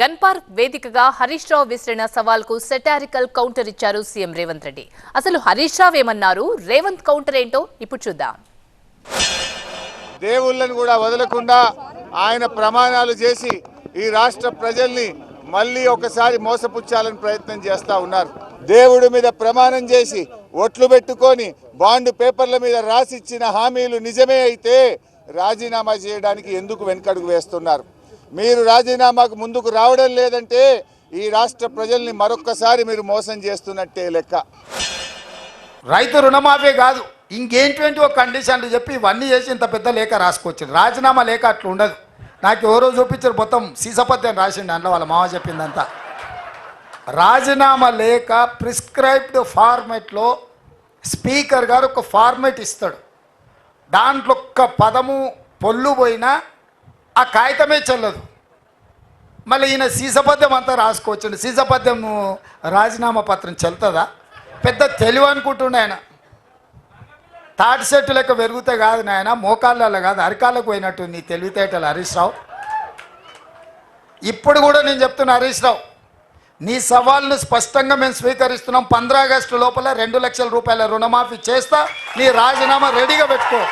Gun park వేదికగా హరీష్ రావు విసిరిన సవాల్కు satirical counter ఇచ్చారు సీఎం రేవంత్ రెడ్డి. అసలు హరీష్ రావు ఏమన్నారు, రేవంత్ కౌంటర్ ఏంటో ఇప్పుడు చూద్దాం. దేవుళ్ళని కూడా వదలకుండా ఆయన ప్రమాణాలు చేసి ఈ రాష్ట్ర ప్రజల్ని మళ్ళీ ఒకసారి మోసపుచ్చాలని ప్రయత్నం చేస్తా ఉన్నారు. దేవుడి మీద ప్రమాణం చేసి ఒట్లు పెట్టుకొని బాండ్ పేపర్ల మీద రాసిచ్చిన హామీలు నిజమే అయితే రాజీనామా చేయడానికి ఎందుకు వెనకడుగు వేస్తున్నారు? మీరు రాజీనామాకు ముందుకు రావడం లేదంటే ఈ రాష్ట్ర ప్రజల్ని మరొక్కసారి మీరు మోసం చేస్తున్నట్టే లెక్క. రైతు రుణమాఫీ కాదు, ఇంకేంటి ఒక కండిషన్లు చెప్పి ఇవన్నీ చేసి ఇంత పెద్ద లేఖ రాసుకొచ్చింది. రాజీనామా లేఖ అట్లా ఉండదు. నాకు ఎవరో చూపించారు, మొత్తం సీసపత్యం రాసిండి అందులో, వాళ్ళ మామ చెప్పిందంతా. రాజీనామా లేఖ ప్రిస్క్రైబ్డ్ ఫార్మెట్లో స్పీకర్ గారు ఒక ఫార్మెట్ ఇస్తాడు. దాంట్లో ఒక్క పదము పొల్లు పోయినా ఆ కాగితమే చెల్లదు. మళ్ళీ ఈయన సీసపద్యం అంతా రాసుకోవచ్చండి. సీసపద్యం రాజీనామా పత్రం చెల్తుందా? పెద్ద తెలివి అనుకుంటుండే ఆయన. తాటి చెట్టు లెక్క పెరుగుతే కాదు నాయన, మోకాళ్ళలో కాదు అరికాళ్ళకు పోయినట్టు నీ తెలివితేటలు హరీష్ రావు. ఇప్పుడు కూడా నేను చెప్తున్నా హరీష్ రావు, నీ సవాల్ను స్పష్టంగా మేము స్వీకరిస్తున్నాం. 15 ఆగస్టు లోపల 2 లక్షల రూపాయల రుణమాఫీ చేస్తా, నీ రాజీనామా రెడీగా పెట్టుకో.